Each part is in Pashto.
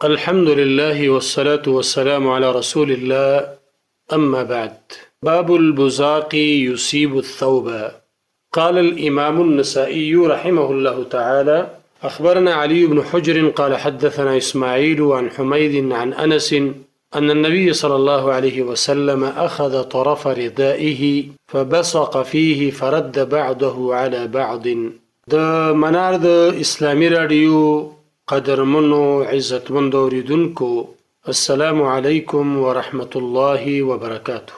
الحمد لله والصلاة والسلام على رسول الله أما بعد. باب البزاق يصيب الثوب. قال الإمام النسائي رحمه الله تعالى: أخبرنا علي بن حجر قال حدثنا إسماعيل عن حميد عن أنس أن النبي صلى الله عليه وسلم أخذ طرف ردائه فبصق فيه فرد بعضه على بعض. د منار د اسلامی رادیو قدرمنو عزتمندو اوریدونکو، السلام علیکم ورحمت الله وبرکاته.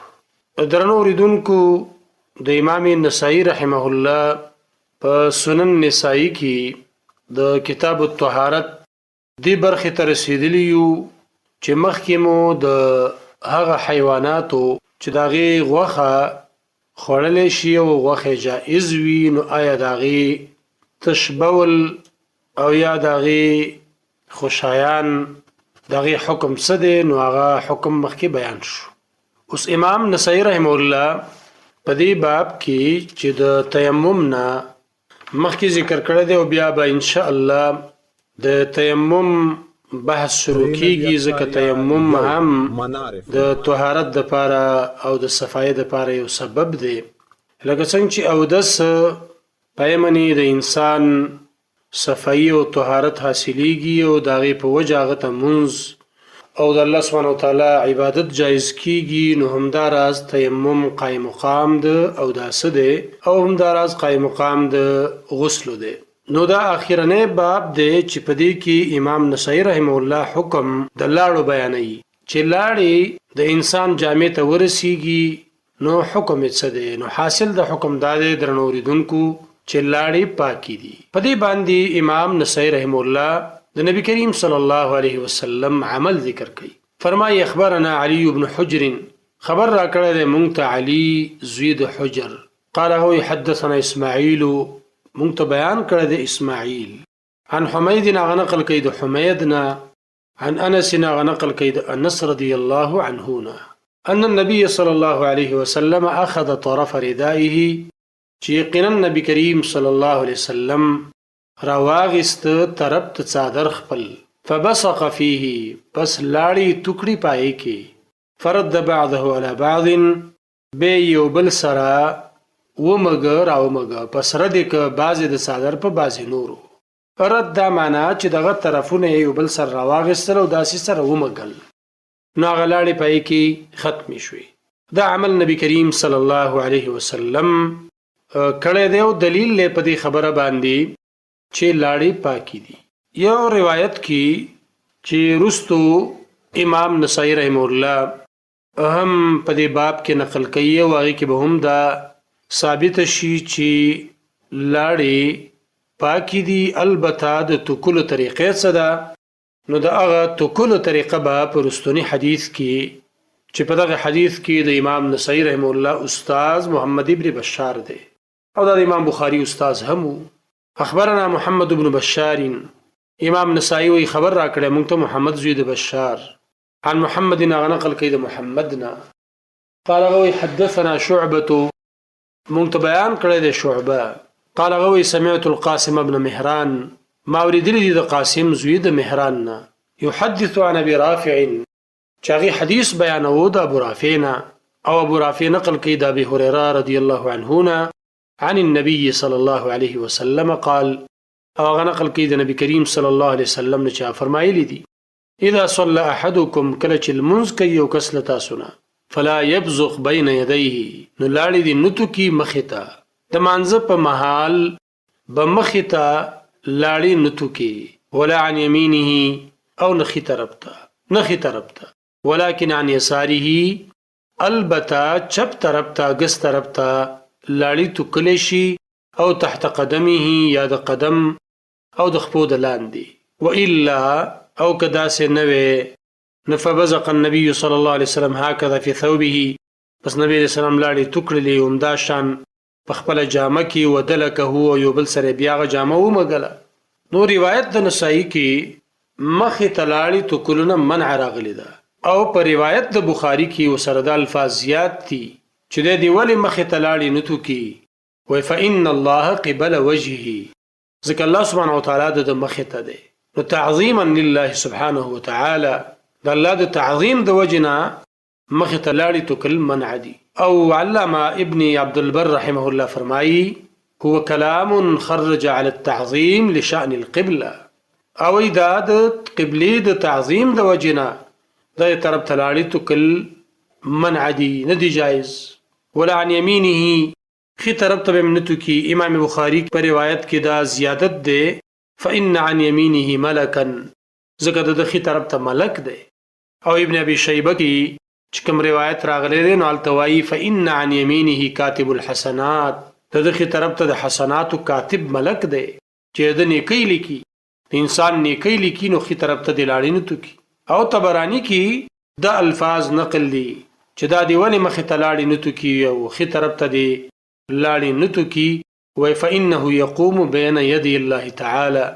درنو اوریدونکو، د امام نسائی رحمه الله په سنن نسائی کې د کتاب الطهارت دی برخه ته رسیدلی یو چې مخکې مو د هغه حیواناتو چې د هغې غوښه خوړلی شي او غوښه جائز وي، نو آیا د هغې تشبول او یا د هغې خوشایان د هغې حکم څه دی، نو هغه حکم مخکې بیان شو. اوس امام نسائی رحمه الله په دې باب کې چې د تیمم نه مخکې ذکر کړی دی او بیا به انشاء الله د تیمم بحث شروع کیږي، ځکه تیمم هم د طهارت دپاره او د صفایۍ دپاره یو سبب دی. لکه څنګه چې اودس په یمنې د انسان صفایي او طهارت حاصلیږي او د هغې په وجه هغه ته مونځ او د الله سبحانه وتعالی عبادت جایز کیږي، نو همداراز تیمم قایم مقام د اوداسه دی او همداراز قایم مقام د غسلو دی. نو دا اخرنی باب دی چې په دې کې امام نسائی رحمه الله حکم د لاړو بیانوي چې لاړې د انسان جامې ته ورسیږي نو حکم یې څه دی. نو حاصل د حکم دا دی درنو اوریدونکو چې لاړې پاکي دي. په دې باندې امام نسائی رحمه الله د نبی کریم صلی الله علیه وسلم عمل ذکر کوي. فرمایي: اخبرنا علی بن حجر، خبر را کړی دی مونږ ته علی زوی د حجر. قال هو حدثنا اسماعیل، مونږ ته بیان کړی دی اسماعیل. عن حمید، هغه نقل کوي د حمید نه. عن انس، هغه نقل کوي د انس رضی الله عنه نه. ان النبي صلی الله علیه وسلم اخذ طرف ردائه، چې یقینا نبی کریم صلی الله علیه وسلم راواغست طرف ته څادر خپل، فبصق فيه، پس لاړې ټوکړي پای کې، فرد بعضه على بعض، به یو بل سره ومګه راومګه، پس رد که بعضې د څادر په بعضې نورو. رد دا معنا چې دغه طرفونه یو بل سره راواغستل او داسې سره ومګل، نو هغه لاړې پای کې ختمې شوې. دا عمل نبی کریم صلی الله علیه وسلم کړی دی او دلیل دی په دې خبره باندې چې لاړې پاکي دي. یو روایت کې چې رستو امام نسائی رحمه الله هم په دې باب کې نقل کوي او هغې کې به هم دا ثابت شي چې لاړې پاکي دي، البته د توکلو طریقې څه ده. نو د هغه توکلو طریقه به په رستونی حدیث کې چې په دغه حدیث کې د امام نسائی رحمه الله استاذ محمد ابن بشار دی او دا د امام بخاری استاذ هم. اخبرنا محمد بن بشار، امام نسائی وی خبر را کړی مونږ ته محمد زوی د بشار. عن محمد، هغه نقل کوي د محمد نه. قال هغه حدثنا شعبة، مونږ ته بیان کړی د شعبه. قال هغه سمعت القاسم ابن مهران، ما اوریدلی دی د قاسم زوی د مهران نه، يحدث عن ابي رافع، چې هغې حدیث بیانوه د ابو رافع نه، او ابو رافع نقل کوي د ابي هريره رضی الله عنه نه عن النبي صلى الله عليه وسلم قال، او هغه نقل کوي د نبی کریم صلی الله علیه وسلم نه چې فرمایلی دي: اذا صلى احدكم، کله چې لمونځ کوي یو کس له تاسو نه، فلا يبزق بين يديه، نو لاړې دي نتو کې مخې ته، د مانځه په مهال به مخې ته لاړې نتو کې، ولا عن يمينه، او نخي طرف ته، ولكن عن يساره، البته چپ طرف ته ګس طرف ته لاړې توکلی شي، او تحت قدمه، یا د قدم او د خپو د لاندې. والا، او که داسې نه وی، فبزق النبي صلی الله علیه وسلم هكذا في ثوبه، پس نبی علیه السلام لاړې توکړلې همدا شان په خپله جامه کې، ودلکه، او یو بل سره بیا هغه جامه ومګله. نو روایت د نسائی کې مخې ته لاړې توکلونه منع راغلی ده، او په روایت د بخاری کې ورسره د الفاظ زیات دي چې د دې ولې مخې ته لاړې نه توکي. وی فإن الله قبل وجهه، ځکه الله سبحانه وتعالی د مخې ته دی. نو تعظیما لله سبحانه وتعالى د الله د تعظیم د وجنا مخ ته لاړې توکل منع دي. او علامه ابن عبد البر رحمه الله فرمایي هو كلام خرج على التعظيم لشأن القبلة، او دا د قبلې د تعظیم د وجنا د طرف ته لاړې توکل منع دي، نه دي جایز. ولا عن يمينه خي طرف ته منتو کی. امام بخاری پر روایت کې دا زیادت ده فإن عن يمينه ملكا، ځکه د خي طرف ته ملک ده. او ابن ابي شيبه کې چې کوم روایت راغلی دی نو التوایی فإن عن يمينه كاتب الحسنات، د خي طرف ته د حسنات کاتب ملک ده چې د نیکی لیکي، انسان نیکی لیکي نو خي طرف ته د لاړې نه تو کی. او طبرانی کې د الفاظ نقل دي چې دا دی ونی مخ ته لاړې نه تو کی او خي طرف ته دی لاړې نه تو کی. و فإنه يقوم بين يدي الله تعالى،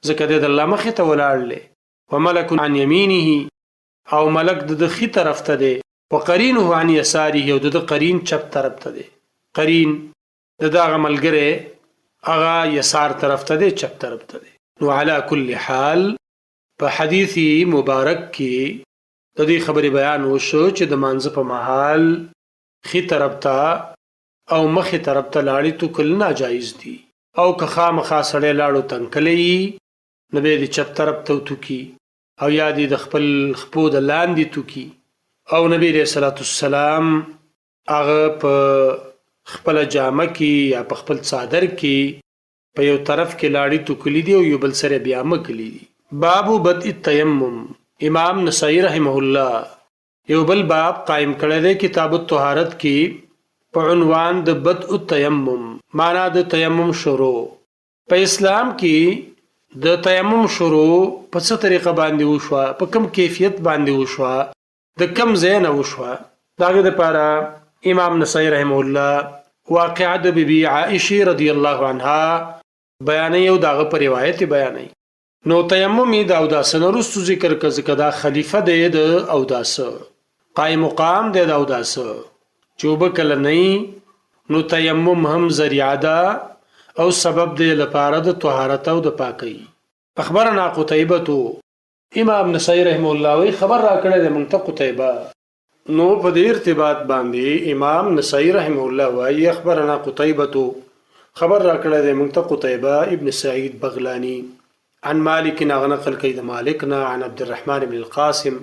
ځکه د الله مخ ته ولاړل. وملك عن يمينه، او ملک د خي طرف ته دی. وقرينه عن يساره، او د قرین چپ طرف ته دی. قرین د دغه ملګری هغه یسار طرف ته دی، چپ طرف ته دی. نو على كل حال په حدیث مبارک کې د دې خبرې بیان وشو چې د مانځ په محل خي طرف ته او مخ طرف ته لاړې توکل ناجایز دي. او که خامخا سړی لاړو تنکلی نو به د چپ طرف ته توکي، او یا د خپل خپو د لاندې توکي. او نبی رسول الله صلی الله علیه وسلم هغه په خپل جامه کې یا په خپل څادر کې په یو طرف کې لاړې توکلی دي او یو بل سره بیا مکلی دي. باب بدء التيمم. امام نسائی رحمه الله یو بل باب قائم کړی دی کتاب الطهارت کې په عنوان د بدء التيمم، معنا د تیمم شروع. په اسلام کې د تیمم شروع په څه طریقه باندې وشوه، په کوم کیفیت باندې وشوه، د کوم ځای نه وشوه، داغه لپاره امام نسائی رحمه الله واقعه د بیبي عائشه رضی الله عنها بیانوي او داغه په روایت بیانوي. نو تیمم د اوداس نه وروسته ذکر کړه دا خلیفہ دی د اوداس، قائم مقام دی د اوداس، چوب کله نه نو تیمم هم ذریعہ ده او سبب دی لپاره د طهارت او د پاکۍ. اخبرنا قتيبة، امام نسائی رحمه الله وی خبر را کړی د مونږ ته قتيبه. نو په دې ارتباط باندې امام نسائی رحمه الله وی اخبرنا قتيبة، خبر را کړی د مونږ ته قتيبه ابن سعید بغلانی عن مالک، هغه نقل کوي د مالکنا، عن عبد الرحمن بن القاسم،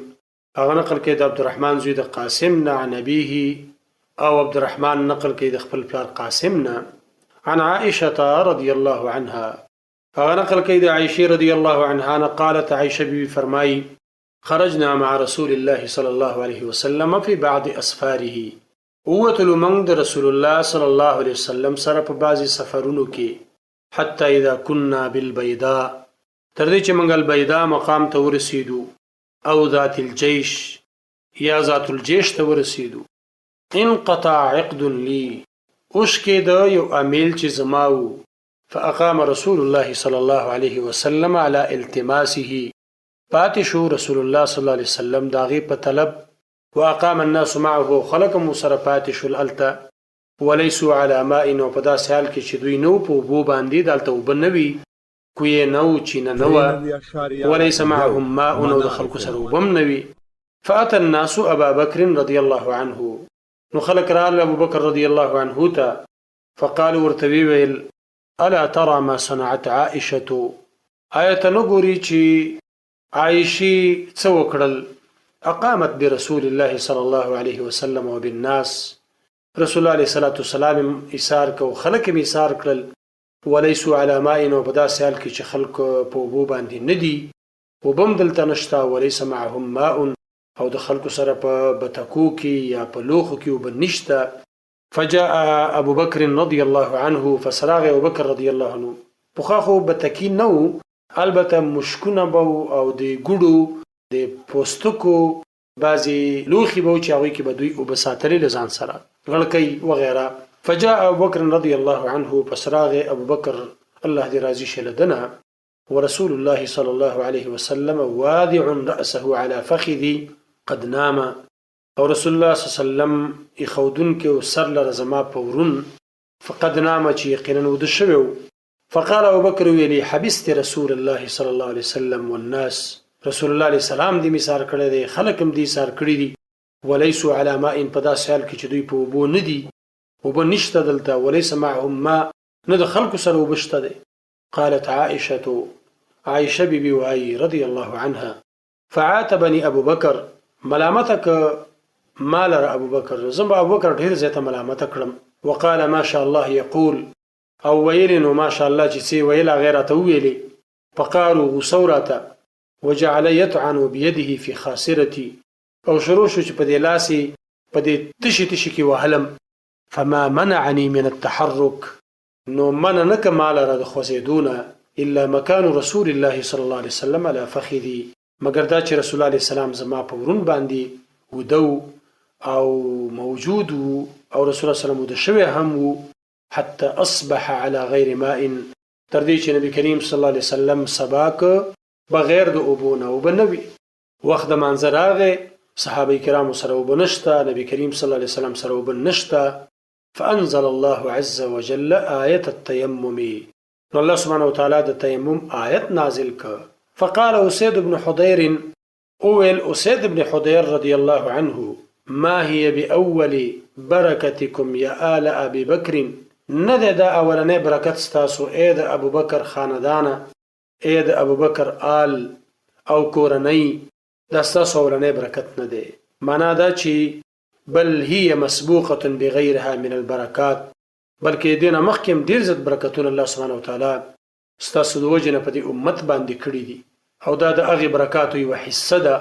هغه نقل کوي د عبد الرحمن زوی د قاسمنا، عن ابيه، او عبد الرحمن نقل کوي د خپل پلار قاسمنا، عن عائشه رضی الله عنها، هغه نقل کوي د عائشه رضی الله عنها قالت عائشه بي فرمایي خرجنا مع رسول الله صلى الله عليه وسلم في بعض اسفاره، ووتلو من د رسول الله صلى الله عليه وسلم سره په بعضی سفرونو کې، حتى اذا كنا بالبيضاء، تر دې چې موږ البيضاء مقام ته ورسېدو، او ذات الجيش یا ذات الجيش ته ورسېدو. انقطع عقد لي، اوشکې د یو امیل چې زماو. فاقام رسول الله صلى الله عليه وسلم على التماسه، پاتې شو رسول الله صلی الله علیه وسلم داغي په طلب. واقام الناس معه، خلق مسر پاتې شو الالتا، وليسوا على ماء، او په داسې حال کې چې دوی نو په اوبو باندې دلته اوبه نه وي، کوی نو چینه نه وه، وليس معهم ماء، او د خلکو سره اوبه هم نه وي. فاتى الناس ابا بکر رضی الله عنه، نو خلک راغله ابو بکر رضی الله عنه ته، فقالوا ورته ویل الا ترى ما صنعت عائشه، آیا ته نه ګورې چې عائشه څه وکړل؟ اقامت برسول الله صلى الله عليه وسلم وبالناس، رسول الله عليه الصلاه والسلام ایثار کو، خلک می ایثار کړل. وليسوا على ماء، او په داسې حال کې چې خلک په اوبو باندې نه دي، اوبه هم دلته نشته. وليس معهم ماء، او د خلکو سره په بتکو کې یا په لوښو کې اوبه نشته. فجاء ابو بکر رضی الله عنه، فسراغ ابو بکر رضی الله عنه، پخوا خو بتکی نو، البته مشکونه به او د ګوډو د پوستکو بعضی لوښي به چې هغوی کې به دوی اوبه ساتلې له ځان سره، غړکۍ وغیره. فجاء ابو بکر رضی الله عنه، فسراغ ابو بکر الله دې راضي شه لدنه، ورسول الله صلى الله عليه وسلم واضع رأسه على فخذي قد نام، او رسول الله صلی الله علیه وسلم اخودن کې سر لره زما پورون، فقد نام چې یقینا ود شوی، فقال ابو بکر ویلی حبست رسول الله صلی الله علیه وسلم والناس، رسول الله علیه السلام دی مثال کړی دی، خلقم دی سار کړی دی، وليسوا على ماء په داسې حال کې چې دوی په اوبو نه دي، اوبه نشته دلته، وليس معهم ماء نه د خلکو سره اوبه شته دی. قالت عائشه بیبي وایي رضی الله عنها فعاتبني ابو بکر، ملامتک مال ابو بکر، زم ابو بکر ډیر زیاته ملامت کړم. وقال ما شاء الله يقول، او ویل نو ما شاء الله چې سی ویلا غیرته ویلي. فقالوا غصورته وجعل يطعن بيده في خاصرتي، او شروع شو چې په دې لاسي په دې تشي کې وهلم. فما منعني من التحرك، نو من نه کمال را د خوځېدونه الا مكان رسول الله صلی الله علیه وسلم على فخذي، مگر دا چې رسول الله علیه السلام زما په ورون باندې ودو او موجود او رسول الله صلی الله علیه وسلم د شوی هم وو. حتى اصبح على غير ماء، تر دې چې نبی کریم صلی الله علیه وسلم سباک بغیر د اوبونه وبنوي. وخت د منظر راغی، صحابه کرام سره وبنشتا، نبی کریم صلی الله علیه وسلم سره وبنشتا. فانزل الله عز وجل آیه التيمم، نو الله سبحانه وتعالى د تیمم آیت نازل ک. فقال اسید بن حضیر، اول اسید بن حضیر رضی الله عنه، ما هي باول برکتکم یا آل ابي بکر، نه دا اولنې برکت ستاسو اې د ابو بکر خاندانه، اې د ابو بکر آل او کورنۍ، دا ستاسو اولنې برکت نه دی. معنا دا چې بل هي مسبوقه بغيرها من البركات، بلکې دینه مخکیم ډیر زیات برکتونه الله سبحانه وتعالی ستاسو د وجه نه په دې امت باندې کړی دي، او دا د هغې برکاتو یوه حصه ده.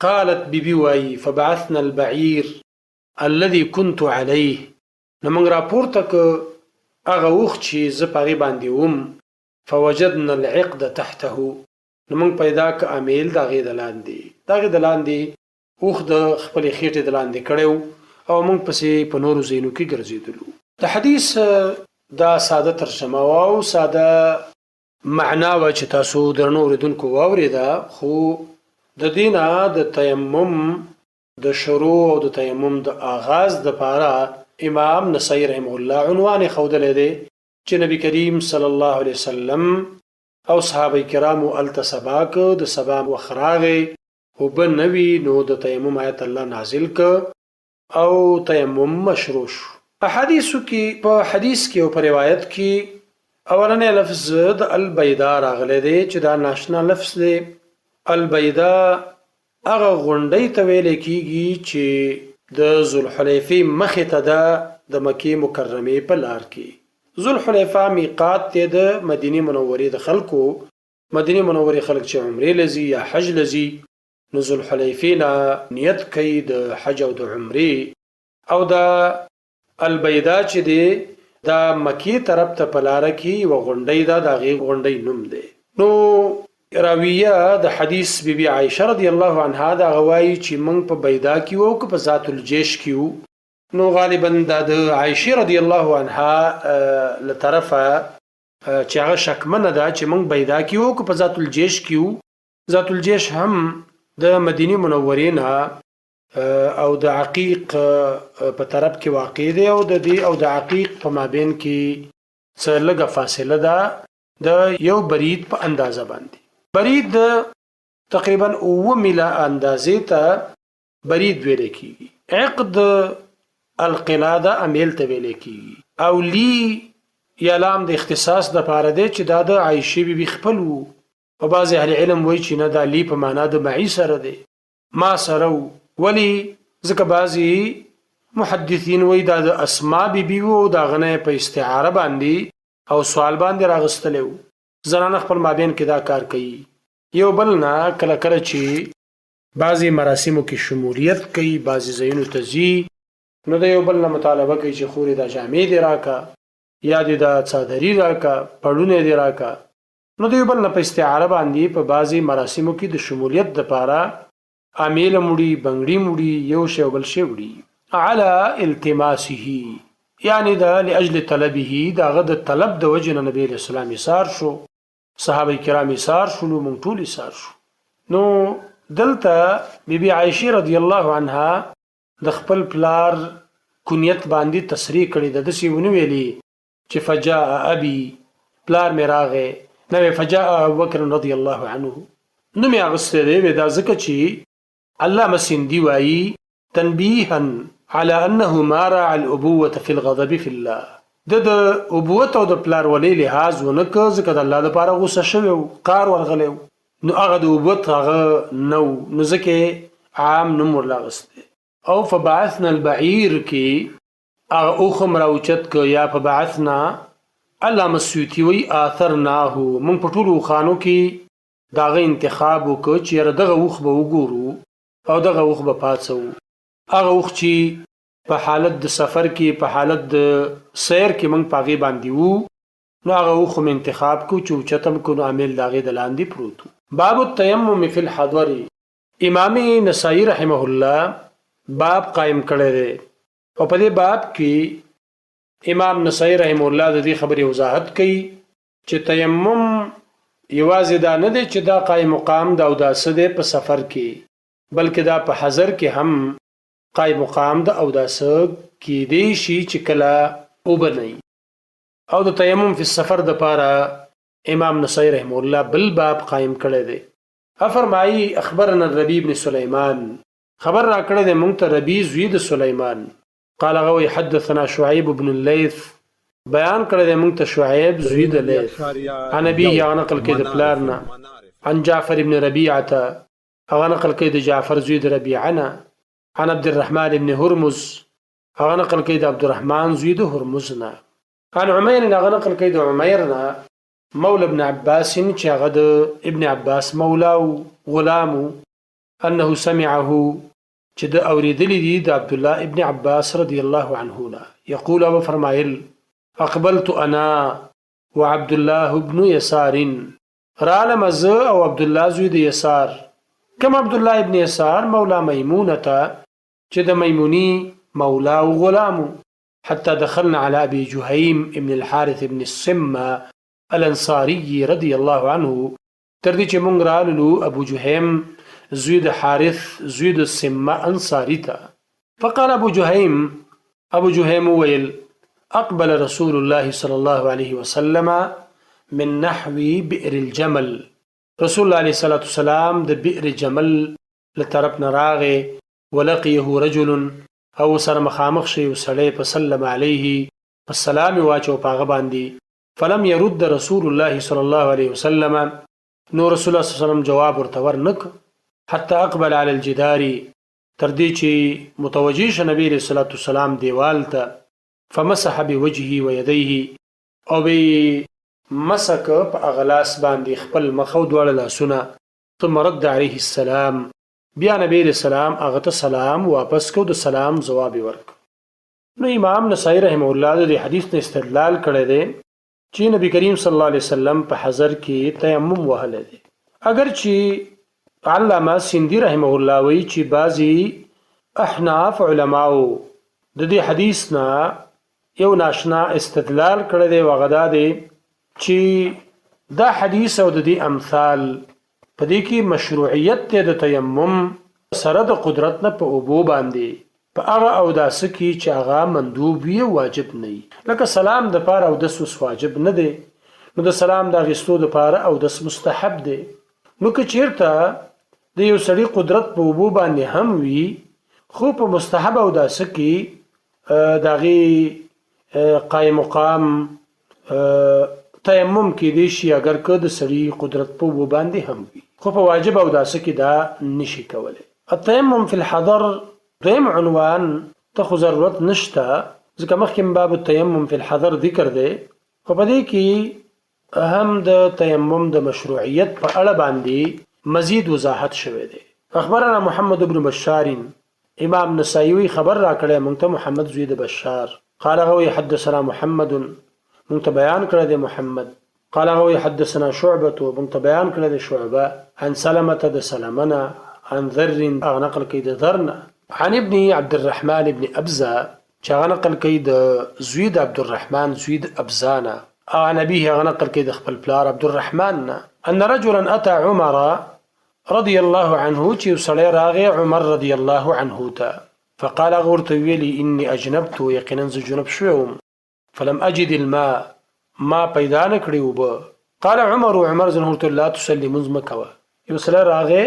قالت بیبي وایي فبعثنا البعیر الذي كنت عليه، نو موږ راپورته که هغه اوښ چې زه په هغې باندې وم. فوجدنا العقد تحته، نو موږ پیدا که امیل د هغې د لاندې، د هغې د لاندې اوښ د خپلې خېټې د لاندې کړی و، او موږ پسې په نورو ځایونو کې ګرځېدلو. د حدیث دا ساده ترجمه او ساده معنا و چې تاسو درنو اوریدونکو واورېده، خو د دینه د تیمم د شروع او د تیمم د آغاز د پاره امام نسائی رحمه الله عنوان ښودلی دی چې نبی کریم صلی الله علیه وسلم او صحابه کرامو هلته سبا که، د سبا وخت راغی اوبه نه وي، نو د تیمم آیت الله نازل که او تیمم مشروع شو. په حدیث کې او په روایت کې اولنی لفظ د البیدا راغلی دی چې دا ناشنا لفظ دی. البیدا هغه غونډۍ ته ویل کېږي چې د ذوالحلیفې مخې ته ده د مکې مکرمې په لار کې. ذوالحلیفه میقات دی د مدینې منورې د خلکو، مدینې منورې خلک چې عمرې لځي یا حج لځي، نو ذوالحلیفې نه نیت کوي د حج او د عمرې. او دا البیدا چې دی دا مکی طرف ته په لاره کې یوه غونډۍ ده، د هغې غونډۍ نوم دی. نو راویه د حدیث بیبي عایشه رضی الله عنها دا وایي چې موږ په بیدا کې وو که په ذات الجیش کې وو. نو غالبا دا د عایشه رضی الله عنها له طرفه چې هغه شکمنه ده چې موږ بیدا کې وو که په ذات الجیش کې وو. ذات الجیش هم د مدینې منورې نه او د عقیق په طرف کې واقع دی، او د دې او د عقیق په مابین کې څه لږه فاصله ده د یو برید په اندازه باندې. برید تقریبا 9 میله اندازې ته برید ویل کېږي. عقد القلاده امیل ته ویل کېږي. او لی یا لام د اختصاص د پاره دی چې دا د عایشې بیبي خپل وو، او بعضې اهل علم وایي چې نه دا لی په معنا د معي سره دی، ما سره و. ولی ځکه بعضې محدثین وایي دا د اسما بیبي وو، د هغه نه په استعاره باندې او سوال باندې راغستلی و. زنانه خپل مابین کې دا کار کوي. یو بل نه کله کله چې بعضې مراسمو کې شمولیت کوي، بعضې ځایونو ته ځي، نو د یو بل نه مطالبه کوي چې خورې دا جامې دې راکه، یا دې دا څادري راکه، پړونی دې راکه. نو د یو بل نه په استعاره باندې په بعضې مراسمو کې د شمولیت دپاره امیله مړي، بنګړي مړي، یو شی او بل شی وړي. علی التماسه، یعنی دا لاجل طلبه، دا هغه د طلب د وجې نه نبی علیه السلام ایثار شو، صحابه کرام ایثار شولو، موږ ټول ایثار شو. نو دلته بیبي عایشې رضی الله عنها د خپل پلار کنیت باندې تصریح کړې ده. داسې ونه ویلي چې فجاء ابي، پلار مې راغی نو فجاء ابو بکر رضی الله عنه نو مې اغسته دی دا ځکه چې علامه سیندي وایي تنبیها على انه ما راعى الابوه في الغضب في الله د ابوت او د پلار ولې لحاظ ونکړ ځکه د الله لپاره غوسه شوی او قار ورغلی نو هغه د ابوت هغه نو ځکه عام نوم ورلاغسته او فبعثنا البعير کې هغه اوخم راوچت که یا فبعثنا علامه سیوطي وی آثرناه موږ په ټولو خانو کې داغه انتخاب وکړ چې دغه اوخ به وګورو او دغه اوخ به پاتسو هغه اوخ چې په حالت د سفر کې په حالت د سیر کې موږ پاغي باندې وو نو هغه اوخ هم انتخاب کو چې چتم کو نو عامل داغه د لاندې پروت باب التيمم في الحضر امام نسائی رحمه الله باب قائم کړی دی او په دې باب کې امام نسائی رحمه الله د دې خبرې وضاحت کوي چې تیمم یوازې دا نه دی چې دا قائم مقام دا او دا سده په سفر کې بلکې دا په حضر کې هم قائم مقام دا او دا سده کې دی شي چې کله وبني او د تیمم په سفر د پاره امام نسائی رحمه الله بل باب قائم کړی دی فرمایي اخبرنا الربيع بن سليمان خبر را کړی دی مونږ ته ربيع زوی د سليمان قال غوي حدثنا شعيب بن الليث بیان کړی دی مونږ ته شعيب زوی د لیث عن ابي یا نقل کې د پلارنا عن جعفر بن ربيعه او نقل کې د جعفر زوی د ربيعه عن عبد الرحمن بن هرمز او نقل کې د عبد الرحمن زوی د هرمزنا عن عمير او نقل کې د عميرنا مولى ابن عباس چې هغه د ابن عباس مولا او غلام انه سمعه چې د اوریدلی دی د عبد الله ابن عباس رضی الله عنه لا یقول او فرمایل اقبلت انا وعبد الله ابن يسار رالم ز او عبد الله زوی د يسار كم عبد الله ابن يسار مولا ميمونه چې د ميموني مولا او غلام حتى دخلنا على ابي جهيم ابن الحارث ابن السمه الانصاري رضي الله عنه تردي چې مونږ رالو ابو جهيم زوی د حارث زوی د سمه انصاری ته فقال ابو جهيم ويل اقبل رسول الله صلى الله عليه وسلم من نحو بئر الجمل رسول الله عليه الصلاه والسلام د بئر جمل لطرف نراغه ولقيه رجل او سر مخامخ شي وسړی فسلم عليه السلام واچو پاغه باندې فلم يرد رسول الله صلى الله عليه وسلم نو رسول الله صلى الله عليه وسلم جواب ورته ورنک حتى اقبل على الجدار تردي چې متوجه ش نبی رسول الله والسلام دیوال ته فمسح بوجهه ويديه او به مسك په اغلاس باندې خپل مخ او دواړه لاسونه ثم رد عليه السلام بیا نبی رسول الله هغه ته سلام واپس کو د سلام جواب ورک نو امام نسائی رحمه الله د حدیث نه استدلال کړی دی چې نبی کریم صلی الله علیه وسلم په حضر کې تیمم وهل دي اگر چې علامه سیندی رحمه الله وی چې بعضی احناف علماو د دې حدیث نه یو ناشنا استدلال کړی دی وغدا دی چې دا حدیث او د دې امثال په دې کې مشروعیت ته د تیمم سره د قدرت نه په اوبو باندې په هغه او داس کې چې هغه مندوب وي واجب نه لکه سلام د پاره او د سوس واجب نه دی نو د سلام د غستو د پاره او د مستحب دی نو که چیرته د یو سړي قدرت په اوبو باندې هم وي خو په مستحب او داس کې داغي قائم مقام تیمم کې دی شي اگر که د سړي قدرت په اوبو باندې هم وي خو په واجب او داس کې دا نشي کولای التيمم في الحضر دویم عنوان ته ضرورت نشته ځکه مخکې باب التيمم في الحضر ذکر دی خو په دې کې هم د تیمم د مشروعیت په اړه باندې مزید وضاحت شوی دی اخبرنا محمد بن بشار امام نسائی خبر را کړی مونږ ته محمد زوی د بشار قال غوي حدثنا محمد مونږ ته بیان کړی دی محمد قال غوي حدثنا شعبة مونږ ته بیان کړی دی شعبه عن سلمة د سلمنا عن ذر نقل كيد ذرنا عن ابن عبد الرحمن بن أبزة نقل كيد زويد عبد الرحمن زويد أبزانا عن أبيه نقل كيد خبل بلار عبد الرحمن أن رجلا أتى عمر رضي الله عنه وصلي راغي عمر رضي الله عنه تا فقال غورت ويلي إني أجنبت يقينا جنب شوم فلم أجد الماء ما پیدا نکړي وبه. قال عمر رضی الله تصلي منځ مکوه. یو سره راغې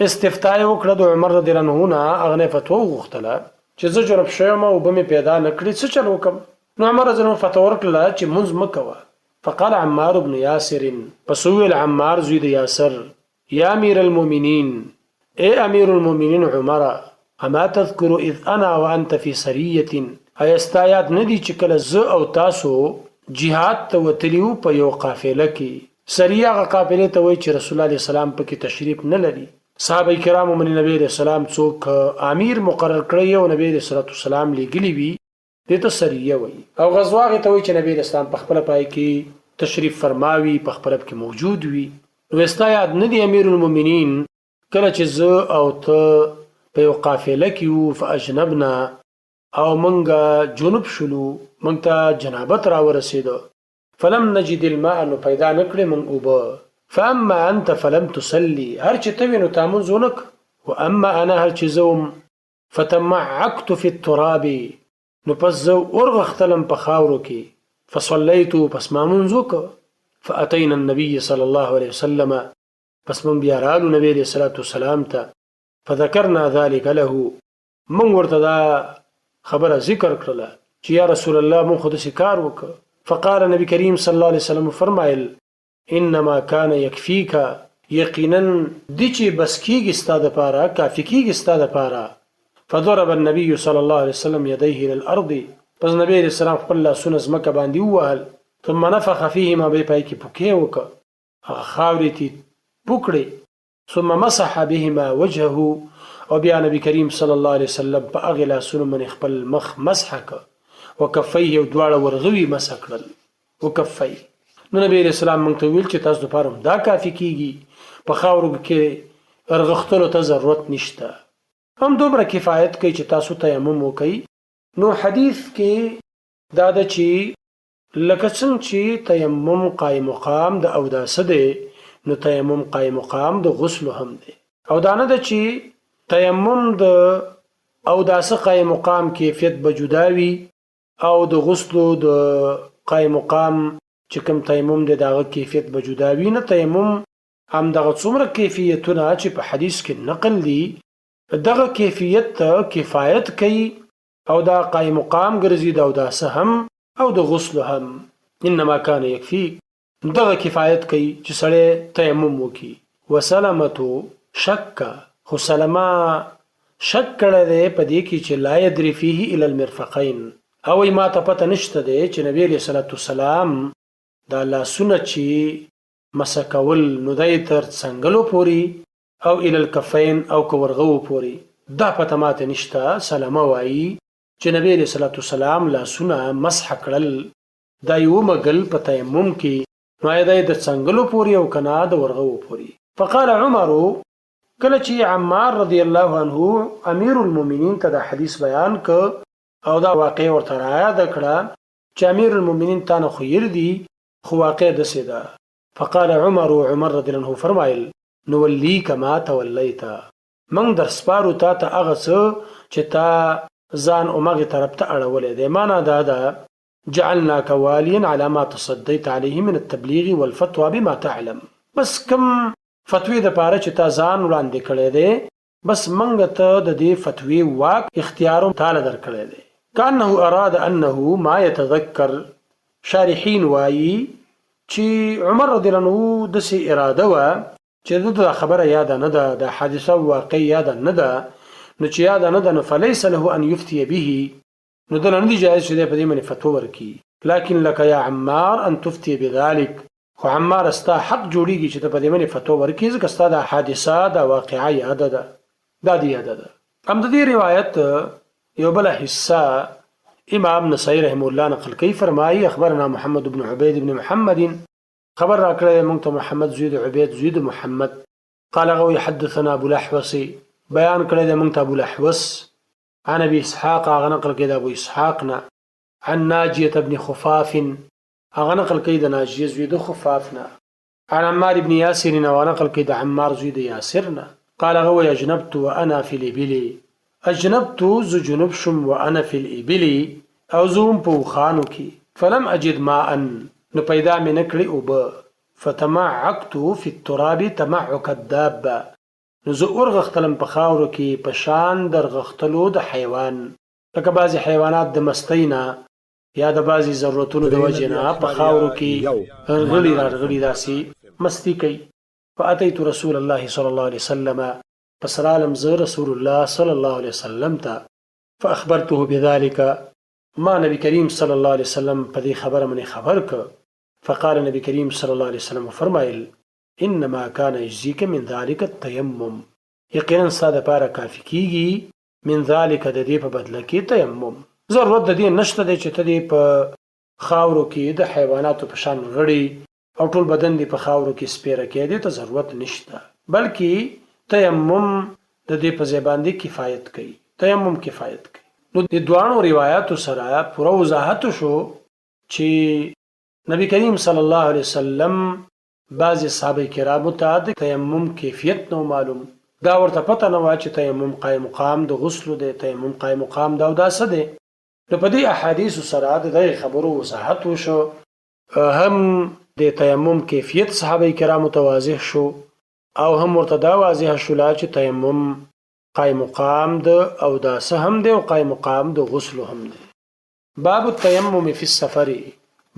استفتاء وکړه د عمر رضی الله عنه نه، هغه فتوا وغوښتله چې زه جرب شوم او به مې پیدا نکړي، څه چل وکم؟ نو عمر رضی الله عنه فتوا ورکړه چې منځ مکوه. فقال عمار بن ياسر، پس ویل عمار زوی د یاسر، یا امیر المؤمنین، اے امیر المؤمنین عمر، اما تذکر اذ انا وانت فی سریه، ایستا یاد ندی چې کله زه او تاسو جهاد ته وتلیو په یو قافله کې. سریه هغه قافله ته وایي چې رسول الله علیه السلام پکې تشریف نه لري. صحابه کرامو من نبی علیہ السلام څوک امیر مقرر کړی او نبی علیہ السلام لګلی وي دته سریه وایي. او غزوه ته وایي چې نبی علیہ السلام په خپل پای کې تشریف فرماوي، په خپل کې موجود وي. وستا یاد ندی امیر المؤمنین کله چې زه او ته په یو قافله کې وو، فاجنبنا او منګه جنوب شلو، منګ ته جنابت را ورسېده. فلم نجد الماء، نو پیدا نکړې من اوبه. فاما انت فلم تصلي، هر چې ته وینو تا مونځ ونک. واما انا هر چې زوم فتمعكت في التراب، نو پس زه ورغختلم په خاورو کې. فصليت، پس ما مونځ وکړ. فاتينا النبي صلى الله عليه وسلم، پس من بیا رالو نبی علیہ الصلوۃ والسلام ته. فذكرنا ذلك له، من ورته دا خبره ذکر کړله چې یا رسول الله مون خود کار وکړ. فقال نبی کریم صلی الله علیه وسلم فرمایل انما كان يكفيك، یقینا دی چې بس کیږي ستا دپاره، کافي کیږي ستا دپاره. فضرب النبي صلی الله علیه وسلم يديه الى الارض، پس نبی علیہ السلام خپل لاسونه ځمکه باندې ووهل. ثم نفخ فيهما، بیا پای کې پوکې وکړه، هغه خاورې ته پوکړې. ثم مسح بهما وجهه، او بیا نبی کریم صلی الله علیه وسلم په هغې لاسونو باندې خپل مخ مسح کړ. وکفیه، او دواړه ورغوي مسح کړل. وکفیه، نو نبی علیہ السلام موږ ته ویل چې تاسو دپاره دا کافي کیږي، په خاورو کې رغښتلو ته ضرورت نشته، هم دومره کفایت کوي چې تاسو تیمم وکئ. نو حدیث کې دا ده چې لکه څنګه چې تیمم قایم مقام د اوداسه دی، نو تیمم قایم مقام د غسل هم دی. او دا نه ده چې تیمم د اوداسه قایم مقام کیفیت به جدا وي، او د غسلو د قایم مقام چې کوم تیمم دی دغه کیفیت به جدا وي. نه، تیمم هم دغه څومره کیفیتونه چې په حدیث کې نقل دي دغه کیفیت ته کفایت کوي، او دا قایم مقام ګرځي د اوداسه هم او د غسل هم. انما كان يكفي، دغه کفایت کوي چې سړی تیمم وکړي. وسلمتو شک، خو سلمه شک کړی دی په دې کې چې لا يدري فيه الى المرفقين، او ما ته پته نشته دی چې نبی علیہ الصلوۃ والسلام دا لاسونه چې مسکول نو دی تر څنګلو پوري او الى الکفین او کورغو پوري، دا پته ماته نشته. سلامه وایي چې نبی علیہ الصلوۃ والسلام لاسونه مسح کړل دا یو مګل په تیمم کې، نو دا د څنګلو پوري او کنا د ورغو پوري. فقال عمر، کله چې عمار رضی الله عنه امیر المؤمنین ته دا حدیث بیان ک او دا واقع ورته را یاد کړه چې امیر المؤمنین تا نه خیر دي، خو واقع داسې ده. فقال عمر رضی الله عنه فرمایل نولیک ما تولیت، من در سپارو تا ته هغه څه چې تا ځان همغې طرف ته اړولی دی. معنا دا ده جعلناک والیا علی ما تصدیت علیه من التبلیغ والفتوى بما تعلم، بس کم فتوی د پاره چې تا ځان وړاندې کړی دی، بس منګ ته د دې فتوی واک اختیارم تعالی در کړی دی. کانه اراد انه ما يتذكر، شارحین وایي چې عمر رضی الله عنه داسې اراده وه چې د خبره یاده نه ده، د حادثه واقع یاده نه ده، نو چې یاده نه ده نو فلیس له ان یفتي به، نو دله نه دي جایز چې دی په دې باندې فتوا ورکړي. لکن لك یا عمار ان تفتي بذلك، خو عمار ستا حق جوړیږي چې ته په دې باندې فتوا ورکړي، ځکه ستا د حادثه د واقعه یاده ده، دا دې یاده ده. هم د دې روایت یو بله حصه امام نسائی رحمه الله نقل کوي، فرمایي اخبرنا محمد بن عبید بن محمد، خبر را کړی موږ ته محمد زوی د عبید زوی د محمد. قال هغه حدثنا ابو الاحوص، بیان کړی دی موږ ته ابو الاحوص عن ابي اسحاق، هغه نقل کوي د ابو اسحاق نه، عن ناجیه بن خفاف، هغه نقل کوي د ناجیه زوی د خفاف نه، عن عمار بن یاسر، هغه نقل کوي د عمار زوی د یاسر نه. قال هغه اجنبت وانا في الابل، اجنبت ز جنوب شم وانا في الابل، او زوم په خانو کې. فلم اجد ماء، نو پیدا مې نه کړې اوبه. فتمعکت فی التراب تمعک الدابه، نو زه ورغختلم په خاورو کې په شان د رغختلو د حیوان. لکه بعضې حیوانات د مستۍ نه یا د بعضې ضرورتونو د وجې نه په خاورو کې رغړي رارغړي داسې مستی کوي. فاتیت رسول الله صلی الله علیه وسلم، پس رالم زه رسول الله صلی الله علیه وسلم ته. فاخبرته بذلك، ما نبی کریم صلی الله علیه وسلم په دې خبره منې خبر که. فقال نبی کریم صلی الله علیه وسلم فرمایل انما كان يجزيك من ذلك التيمم، یقینا ستا دپاره کافي کیږي من ذلك د دې په بدله کې تیمم. ضرورت د دې نشته دی چې ته دې په خاورو کې د حیواناتو په شان غړي او ټول بدن دې په خاورو کې سپیره کړي، دې ته ضرورت نشته، بلکې تیمم د دې په ځای باندې کفایت کوي. تیمم کفایت کوي. نو د دواړو روایاتو سره پوره وضاحت شو چې نبی کریم صلی الله علیه وسلم بعضې صحابه کرامو ته د تیمم کیفیت نو معلوم، دا ورته پته نه وه چې تیمم قایم مقام د غسلو دی، تیمم قایم مقام دا او دا څه دی. نو په دې احادیثو سره د دغې خبرو وضاحت وشو، هم د تیمم کیفیت صحابه کرامو ته واضح شو او هم ورته دا واضح شوله چې تیمم قایم مقام د او دا څه هم دی او قایم مقام د غسلو هم دی. باب التیمم فی السفر،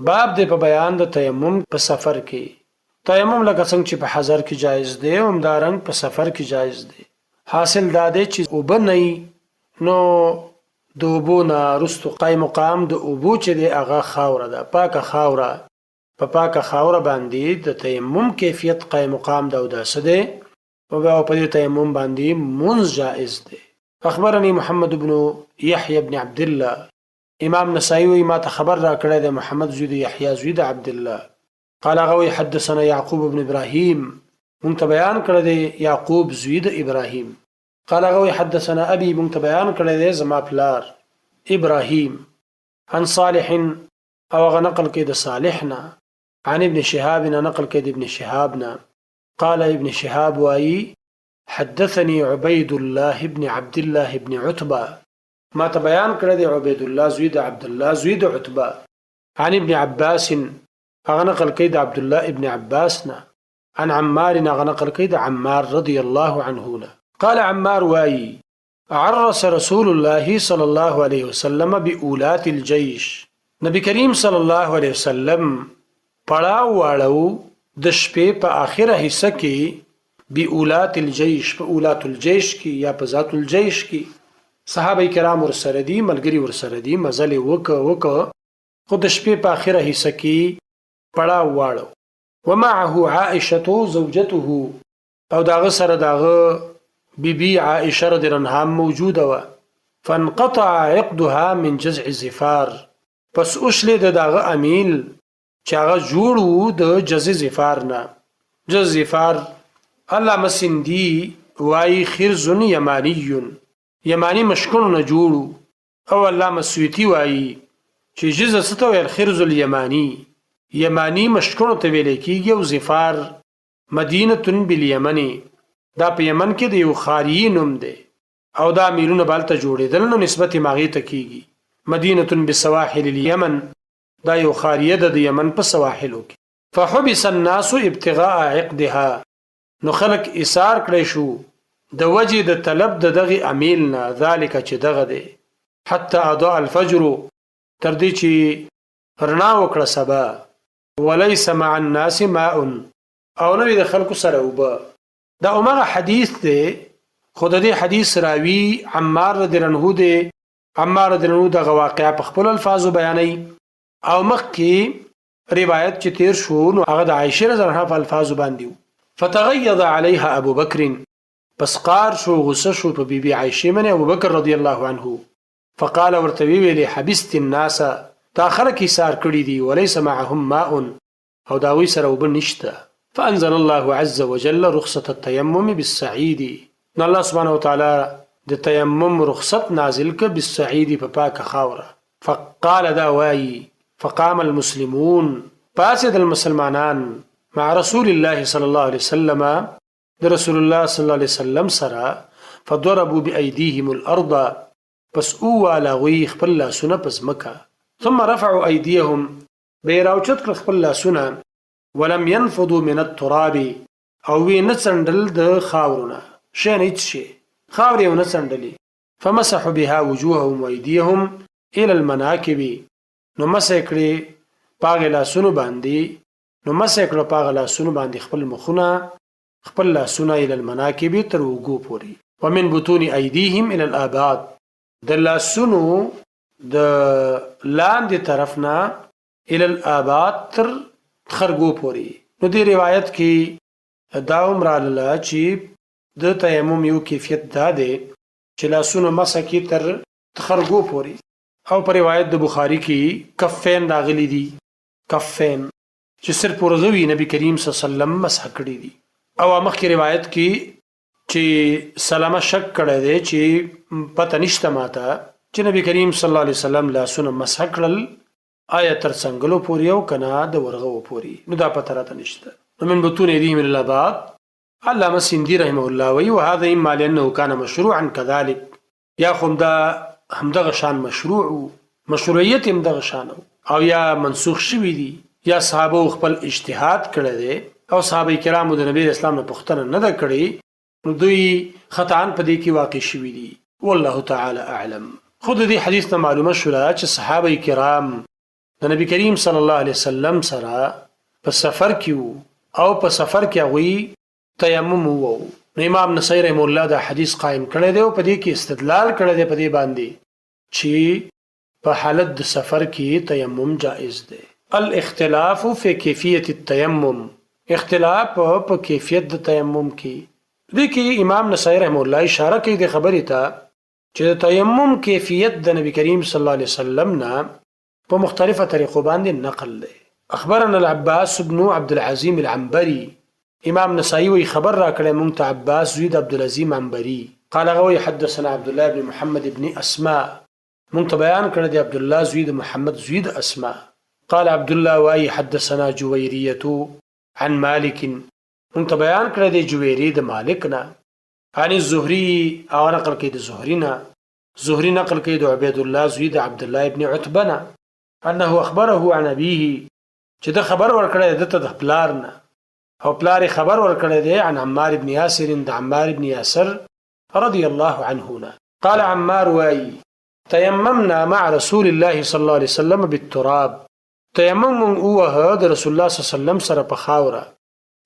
باب دی په بیان د تیمم په سفر کې. تیمم لکه څنګه چې په حضر کې جایز دی او همدارنګ په سفر کې جایز دی. حاصل دا دی چې اوبه نه نو د اوبو نه وروستو قایم مقام د اوبو چې دی هغه خاوره ده، پاکه خاوره. په پاکه خاوره باندې د تیمم کیفیت قایم مقام ده او داسې دی او بیا په دې تیمم باندې منځ جائز دی. اخبرني محمد بن يحيى بن عبد الله، امام نسائی وی ما ته خبر را کړی دی محمد زوی د یحیی زوی د عبد الله. قال هغه حدثنا يعقوب بن ابراهيم، مونږ ته بیان کړی دی یعقوب زوی د ابراهیم. قال هغه حدثنا ابي، مونږ ته بیان کړی دی زما پلار ابراهیم. عن صالح، او هغه نقل کوي د صالح نه. عن ابن شهاب، نقل کوي د ابن شهاب نه. قال ابن شهاب وایي حدثني عبيد الله بن عبد الله بن عتبه، ما ته بیان کړی دی عبید الله زوی د عبد الله زوی د عتبه. عن ابن عباس، هغه نقل کوي د عبد الله ابن عباس نه. عن عمار، هغه نقل کوي د عمار رضی الله عنه نه. قال عمار وایي عرس رسول الله صلی الله علیه وسلم بأولات الجيش، نبی کریم صلی الله علیه وسلم پړاو واړو د شپې په آخره حصہ کې بأولات الجيش، په اولات الجيش کې یا په ذات الجيش کې. صحابه کرام ورسره دي، ملګري ورسره دي، مزل وکړه خو د شپې په آخره حصہ کې پړاو واړو. ومعه عائشه زوجته، او داغه سره داغه بیبي عائشه رضی الله عنها موجوده و. فانقطع عقدها من جزع الزفار، پس اوشلې د داغه امیل چې هغه جوړ و د جزع زفار نه. جزع زفار علامه سندي وایي خرز یمانی، یمانی مشکونو نه جوړو. او علامه سیوطي وایي چې جزع څه ته ویل؟ خرز الیمانی، یمانی مشکونو ته ویل کېږي. او زفار مدینه بالیمن، دا په یمن کې د یو خاریي نوم دی او دا میلونه بالته جوړېدل نو نسبت ماغې ته کېږي. مدینه بسواحل الیمن، دا یو خاریه ده د یمن په سواحلو کې. فحبس الناس ابتغاء عقدها، نو خلق ایثار کړی شو د وجې د طلب د دغه امیل نه، ذالک چې دغه دی. حتی اضاء الفجر، تر دې چې رڼا وکړه سبا. وليس مع الناس ماء، او نوې د خلکو سره اوبه. دا عمره حدیث دی، خو د دې حدیث راوي عمار رضی الله عنه دی. عمار رضی الله عنه دغه واقعه په خپل الفاظو بیانوي او مخکې روایت چې تیر شو نو هغه د عائشه رضی الله عنها په الفاظو باندې. فتغيظ عليها ابو بکر، پس قار شو غصه شو په بیبي عائشه باندې ابو بکر رضی الله عنه. فقال ورته ویلي حبست الناس، تا خلک ایثار کړي دي. وليس معهم ماء، او داوی سره اوبه نشته. فانزل الله عز وجل رخصة التيمم بالصعيد، نو الله سبحانه وتعالى د تیمم رخصت نازل ک بالصعيد په پاکه خاوره. فقال دا وایي فقام المسلمون، پاسد المسلمانان مع رسول الله صلى الله عليه وسلم، د رسول الله صلى الله عليه وسلم سره. فضربوا بأيديهم الأرض، پس او والاغوی خپل لاسونه پس مکه. ثم رفعوا أيديهم، به راوچت کړ خپل لاسونه ولم ينفضوا من التراب او وی نه څنډل د خاورونه شي نه هیڅ شي خاور یې نه څنډلې فمسحوا بها وجوههم وايديهم الى المناكب نو مسح کړي پاغه لاسونو باندې خپل مخونه خپل لاسونه الى المناكب تر وګو پوري ومن بطون ايديهم الى الاباط د لاسونو د لاندې طرفنا الى الاباط تر خرګو پوري نو دې روایت کې دا عمر الله چې د تیمم یو کیفیت دا دی چې لاسونو مسح کی تر خرګو پوري او پر روایت د بخاری کې کفین راغلي دي کفین چې صرف ورغوي نبی کریم صلی الله علیه وسلم مسح کړی دي او مخکې روایت کې چې سلامه شک کړی دی چې پته نشته ماته چې نبی کریم صلی الله علیه وسلم لاسونه مسح کړل آیا تر څنګلو پوري او کنا د ورغو پوري نو دا پته راته نشته من بطون ايديهم الى الاباط علامه سیندی رحمه الله وی وهذا اما لانه كان مشروعا كذلك یا همدغه شان مشروعیت همدغه شان او یا منسوخ شوی دي یا صحابه خپل اجتهاد کړی دی او صحابه کرامو د نبی اسلام نه پوښتنه نه ده کړې نو دوی خطأن په دې کې واقع شوي دي والله تعالی اعلم خود دې حدیث ته معلومه شوه چې صحابه کرام د نبی کریم صلی الله علیه وسلم سره په سفر کې او په سفر کې هغوی تیمم وو نو امام نصیر رحمه الله دا حدیث قائم کړی دی او په دې کې استدلال کړی دی په دې باندې چې په حالت د سفر کې تیمم جائز دی الاختلاف فی کیفیت التیمم اختلاف په کیفیت د تیمم کې دې کې امام نصیر رحمه الله اشاره کوي د خبرې ته چې د تیمم کیفیت د نبی کریم صلی الله علیه وسلم نه په مختلفه طریقو باندې نقل دی اخبرنا العباس بن عبد العظیم العنبری امام نسائی وی خبر را کړی مونږ ته عباس زوی عبد العظیم عنبری قال غوی حدثنا عبد الله بن محمد بن اسماء مونږ ته بیان کړی دی عبد الله زوی محمد زوی اسماء قال عبد الله وی حدثنا جويريه عن مالك مونږ ته بیان کړی دی جويری د مالک نه عن الزهري او نقل کوي د زهري نه زهري نقل کوي د عبید الله زوی عبد الله ابن عتبه انه اخبره عن ابيه چې د خبر ورکړی د پلار نه او پلار خبر ورکړی دی عن عمار بن ياسر د عمار بن ياسر رضي الله عنه قال عمار واي تيممنا مع رسول الله صلى الله عليه وسلم بالتراب تيمم هو هذا رسول الله صلى الله عليه وسلم سره په خاوره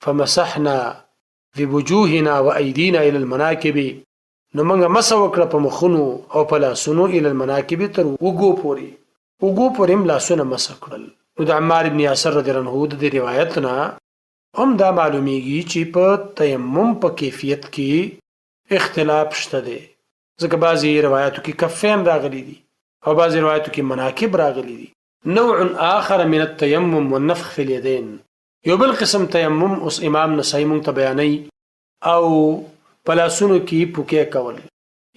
فمسحنا في وجوهنا وايدينا الى المناكب نو موږ مسح وکړه په مخونو او په لاسونو الى المناكب تر وګو پورې لاسونه مسح کړل نو د عمار بن ياسر رضی الله عنه د روایت نه هم دا معلومیږي چې په تیمم په کیفیت کې اختلاف شته دی ځکه بعضی روایتو کې کفین راغلي دي او بعضی روایتو کې مناکب راغلي دي نوع آخر من التيمم والنفخ في اليدين یو بل قسم تیمم اوس امام نسائی مونږ ته بیانوي او په لاسونو کې پوکې کول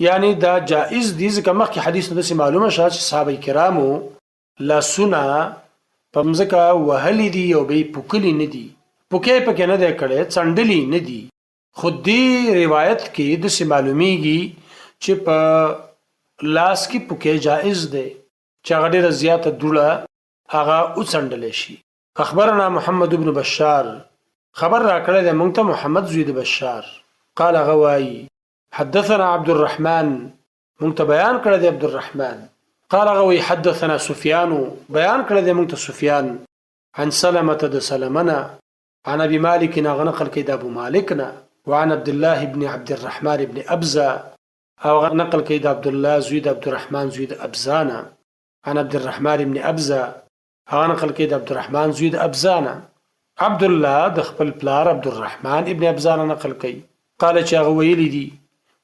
یعنی دا جائز دي ځکه مخکې حدیث نه معلومه شوه چې صحابه کرامو لاسونه په مځکه وهلي دي او به پوکلي نه دي پوکې پکې نه دی کړی څنډلي نه دي خو دې روایت کې داسې معلومیږي چې په لاس کې پوکې جائز دی چې هغه ډېره زیاته دوړه هغه وڅنډلی شي اخبرنا محمد بن بشار خبر را کړی دی مونږ ته محمد زوی د بشار قال غواي حدثنا عبد الرحمن مونږ ته بیان کړی دی عبد الرحمن قال غوي حدثنا سفيان بیان کړی دی مونږ ته سفيان عن سلمة د سلمنا عن ابي مالك نقل كيد ابو مالكنا وعن عبد الله بن عبد الرحمن بن ابزا او نقل كيد عبد الله زيد عبد الرحمن زيد ابزانا عن عبد الرحمن بن ابزا او نقل كيد عبد الرحمن زيد ابزانا عبد الله د خپل پلار عبد الرحمن ابن ابزانا نقل كي قال چا ویلی دي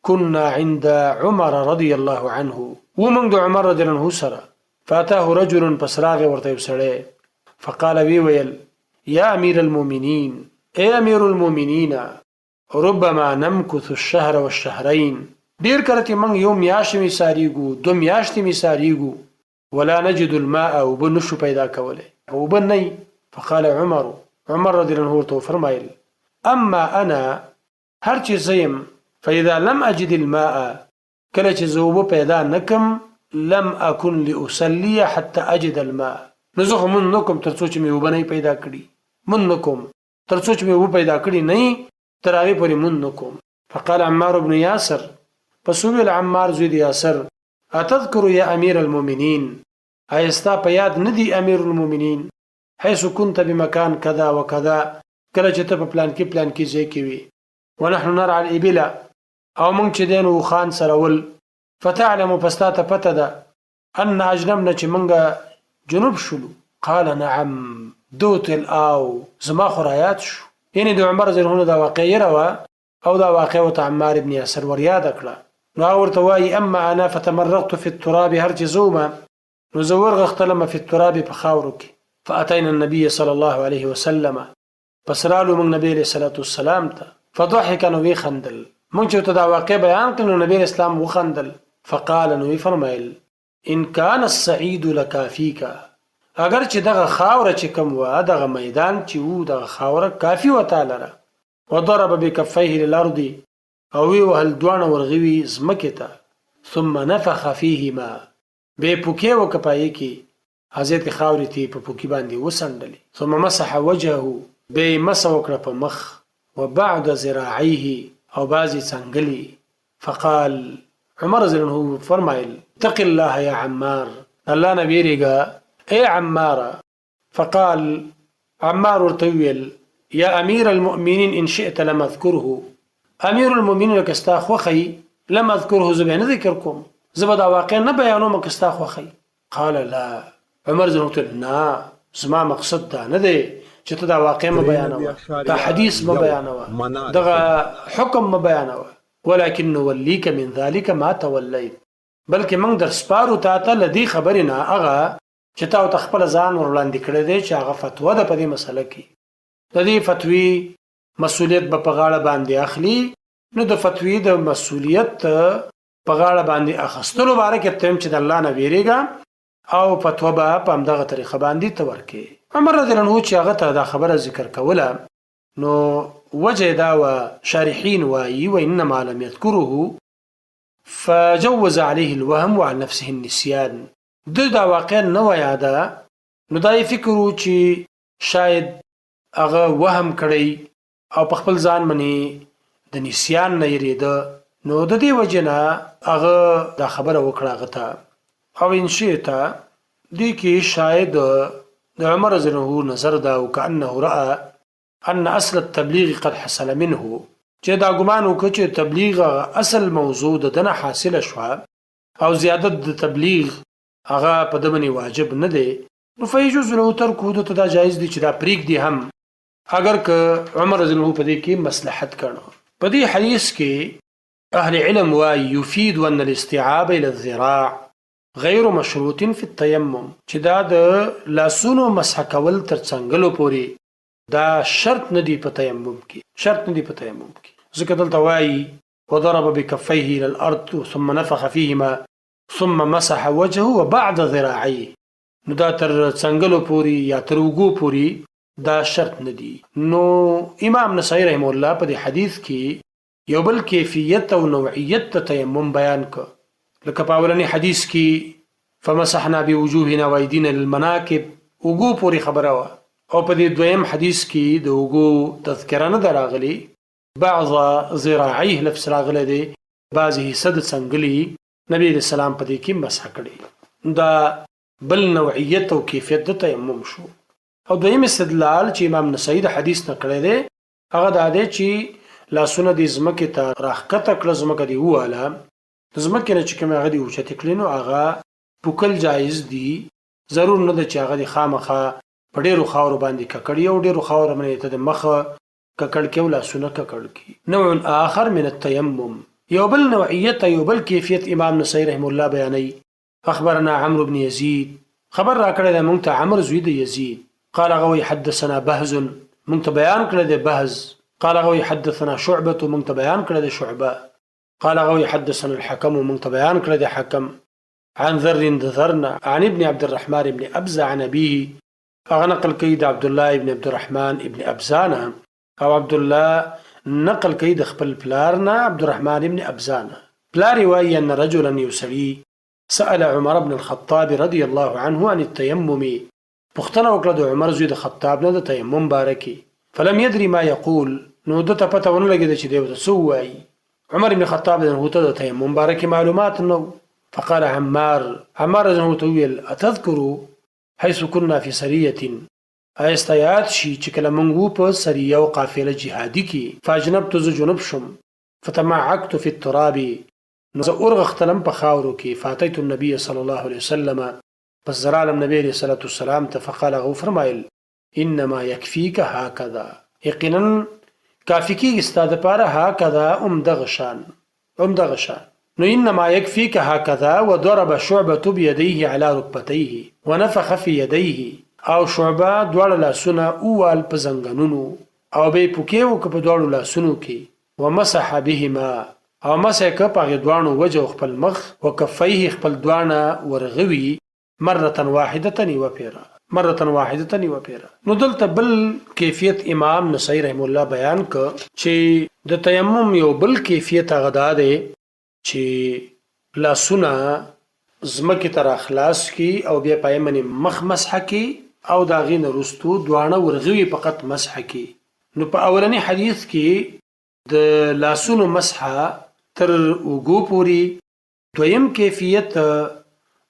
كنا عند عمر رضي الله عنه ومن عمر رضي الله عنه سره فاتاه رجل بسراغ ورته وسړی فقال ويل يا أمير المؤمنين اے امیر المؤمنین ربما نمكث الشهر والشهرين ډیر کله چې موږ یو میاشت می ساریګو دو میاشتې می ساریګو ولا نجد الماء وبنشو پیدا کوله وبني فقال عمر رضي الله عنه فرمایل اما انا هر چې زیم فاذا لم اجد الماء کله چې زوب پیدا نکم لم اكن لاصلي حتى اجد الماء نو زه خو مونږ نکوم تر څو چې مې وبنۍ پیدا کړي، مونږ نکوم تر څو چې مې و پیدا کړي نه تر هغې پورې مونږ نکوم. فقال عمار بن یاسر، پس وویل عمار زوی د یاسر، اتذکر یا امیر المؤمنین، آیا ستا په یاد نه دی امیر المؤمنین حيث كنت بمكان كذا وكذا، کله چې ته په پلان کې ځای کې وي، ونحن نرعى الابل، او موږ چې دینو خان سرول، فتعلم پستا ته پته ده ان اجنبنا چې موږ جنوب شولو. قال نعم، دوتل او زما خرایات شو. یعنی د عمر رضی الله عنه دا واقعه روا او دا واقعه وت عمار ابن یاسر وریاد کړه. نو ورته وایي اما انا فتمرغت في التراب، هر جزوما نو زور غختلم في التراب په خاورو کې. فاتينا النبي صلى الله عليه وسلم، پس رالو موږ نبی علیہ الصلوۃ والسلام ته، فضحك نو وی خندل. موږ چې ته دا واقع بیان کړو نبی اسلام وخندل. فقال نو فرمایل ان كان الصعيد لكافيك، اگر چې دغه خاوره چې کوم و دغه میدان چې وو دغه خاوره کافی و تعالی. وضرب بكفيه للارض، او وی وهل دوانه ورغوي زمکه ته. ثم نفخ فيهما، به پوکې وکپای کی حضرت خاورې ته په پوکی باندې وسندلې. ثم مسح وجهه، به مسح وکړه په مخ، وبعد ذراعيه، او بازي څنګلې. فقال عمر رضی الله عنه فرمایل اتق الله يا عمار، الله نبی ریګه اے عمار. فقال عمار ورتویل یا امیر المؤمنین ان شئت لم اذكره، امیر المؤمنین لك استا خوخی، لم اذكره زبین ذکر کوم، زبدا واقع نه بیانوم که استا خوخی. قال لا، عمر رضی الله عنه نه، زما مقصد دا نه دی چې ته دا واقع ما بیانوه، دا حدیث ما بیانوه، دغه حکم ما بیانوه، ولكن نوليك من ذلك ما توليت، بلکې موږ در سپارو تا ته لدی خبرې نه هغه چې تا او خپل ځان ورلاندې کړی دی چې هغه فتوا ده په دې مسله کې. د دې فتوی مسؤلیت به په غاړه باندې اخلي، نو د فتوی د مسؤلیت په غاړه باندې اخستلو باره کې ته چې د الله نه ویریږه او فتوا به په همدغه طریقه باندې ته ورکې. عمر رضی الله عنه چې هغه ته دا خبره ذکر کوله، نو وجه دا و شارحین وایي وانما لم يذكره فجوز عليه الوهم وعن نفسه النسيان. دا واقع نه و یاده، نو دا فکر و چې شاید هغه وهم کړی او په خپل ځان باندې د نسیان نه یریده، نو د دې وجه نه هغه دا خبره وکړه هغه ته. او ان شئت دې کې شاید د عمر رضی الله عنه نظر دا وکأنه رأى ان اصل التبلیغ قد حصل منه، چې دا ګمان وکړي چې تبلیغ اصل موضوع دنه حاصله شوه او زیادت د تبلیغ هغه په دمنې واجب نه دی، نو فیجوز له ترکه، ته دا جایز دی چې دا پریک دی هم اگر که عمر رضی الله عنه په دې کې مصلحت کړو. په دې حدیث کې اهل علم وايي يفيد ان الاستيعاب الى الذراع غیر مشروط فی التیمم، چې دا د لاسونو مسح کول تر څنګلو پورې دا شرط ندی په تیمم کې، شرط ندی په تیمم کې. ځکه دلته وايي وضرب بكفيه الى الارض ثم نفخ فيهما ثم مسح وجهه وبعد ذراعيه، نو دا تر څنګلو پورې یا تر وګو پورې دا شرط ندی. نو امام نسائی رحم الله په دې حدیث کې یو بل کیفیت او نوعیت تیمم بیان ک، لکه په اولنی حدیث کې فمسحنا بوجوهنا وايدينا للمناكب وګو پورې خبره وا، او په دې دویم حدیث کې د وګو تذکره نه دراغلی، بعض ذراعيه لفظ راغلی دی، بعضی صد څنګلی نبی رسول الله په دې کې مسح کړي. دا بل نوعیت او کیفیت د تیمم شو. او دویم استدلال چې امام نسائی د حدیث نقل دی هغه دا دی چې لاسونه د زمکه ته راخکته کړه، زمکه دی واله، زمکه نه چې کوم هغه دی اوچته کړي، نو هغه پوکل جایز دی، ضرور نه ده چې هغه د خامخه په ډیرو خاور باندې ککړی او ډیرو خاور باندې ته د مخه ککړ کې او لاسونه ککړ کی. نوع آخر من التيمم، یو بل نوعیت یو بل کیفیت امام نسائی رحم الله بیانوي. اخبرنا عمرو بن يزيد، خبر را کړی د مونږ ته عمرو زوی د یزید، قال غوي حدثنا بهز، مونږ ته بیان کړی د بهز، قال غوي حدثنا شعبة، مونږ ته بیان کړی د شعبه، قال غوي حدثنا الحكم، مونږ ته بیان کړی د حکم، عن ذرنا عن ابن عبد الرحمن ابن ابزه عن ابيه، هغه نقل کوي د عبد الله ابن عبد الرحمن ابن ابزانه، او عبد الله نقل کوي د خپل پلارنا عبد الرحمن ابن ابزانه. پلار وایي ان رجلا يسري سأل عمر بن الخطاب رضي الله عنه عن التيمم، پوښتنه وکړه د عمر زوی د خطاب نه د تیمم باره کې. فلم يدري ما يقول، نو ده ته پته ونه لګېده چې دی ورته څه ووایي. عمر بن خطاب رضی الله عنه د تیمم باره کې معلومات نه و. فقال عمار رضی الله عنه ویل اتذكر حيث كنا في سريه، ایستا یاد شي چې کله موږ وو په سریه او قافله جهادي کې. فاجنبت زه جنب شم، فتمعكت في التراب، نو زه اورغختلم په خاورو کې. فاتيت النبي صلى الله عليه وسلم، پس زرالم نبی علیہ الصلوۃ والسلام ته. فقال هغه فرمایل انما يكفيك هكذا، یقینا کافی کېږي ستا دپاره هکذا دغه شان. نو انما يكفيك هكذا. وضرب شعبة بيديه على ركبتيه ونفخ في يديه، او شعبه دواړه لاسونه اووال په زنګنونو او به پوکې وکړه په دواړو لاسونو کې. ومسح بهما، او مسح که په هغې دواړو وجه خپل مخ، وکفیه خپل دواړه ورغوي، مرة واحدة یوه پیره. نو دلته بل کیفیت امام نسائی رحم الله بیان که چې د تیمم یو بل کیفیت هغه دا دی چې لاسونه ځمکې ته راخلاص کی او بیا پای باندې مخ مسح کی او د هغې نه وروستو دواړه ورغوي فقط مسح کی. نو په اولنی حدیث کې د لاسونو مسح تر اوږو پورې. دویم کیفیت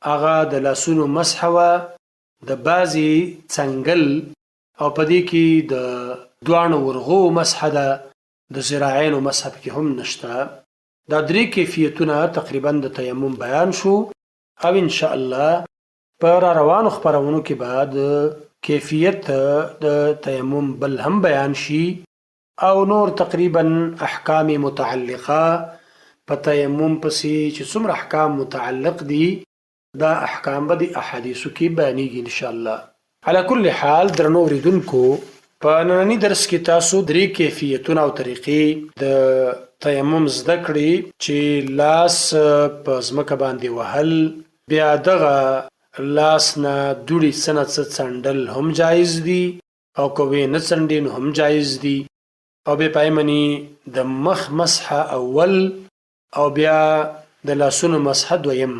هغه د لاسونو مسح و د بعضې څنګل او په دې کې د دواړو ورغو مسح ده، د ذراعینو مسح کې هم نشته. دا درې کیفیتونه تقریبا د تیمم بیان شو، او ان شاء الله په را روانو خپرونو کې به د کیفیت د تیمم بل هم بیان شي، او نور تقریبا احکام متعلقه په تیمم پسې چې څومره احکام متعلق دي دا احکام به د احادیثو کې بیانېږي ان شاء الله. على كل حال درنو اوریدونکو، په ننني درس کې تاسو درې کیفیتونه او طریقې د تیمم زده کړي چې لاس په ځمکه باندې وهل، بیا دغه لاس نه دوړې څه نه څه څنډل هم جایز دي، او که وې نه څنډې نو هم جایز دي، او بیا پای باندې د مخ مسح اول او بیا د لاسونو مسح دویم.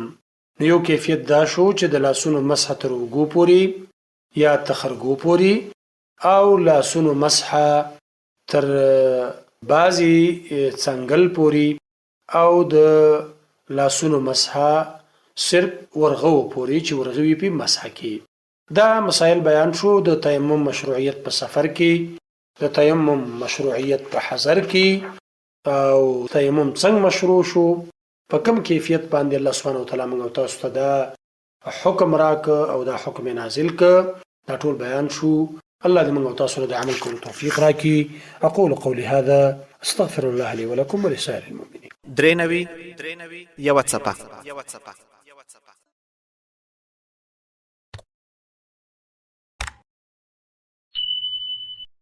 نو یو کیفیت دا شو چې د لاسونو مسح تر اوږو پورې یا تخرګو پورې، او لاسونو مسح تر بعضی څنګل پورې، او د لاسونو مسح صرف ورغو پورې چې ورغوي پې مسح کې. دا مسائل بیان شو د تیمم مشروعیت په سفر کې، د تیمم مشروعیت په حضر کې، او تیمم څنګه مشروع شو، په کوم کیفیت باندې الله سبحانه وتعالی موږ او تاسو ته دا حکم راک او دا حکم نازل ک. دا ټول بیان شو. الله دې موږ او تاسو ته د عمل کولو توفیق راکړي. اقول قولي هذا استغفر الله لي ولكم ولسائر المؤمنين. درې نوي یو څپه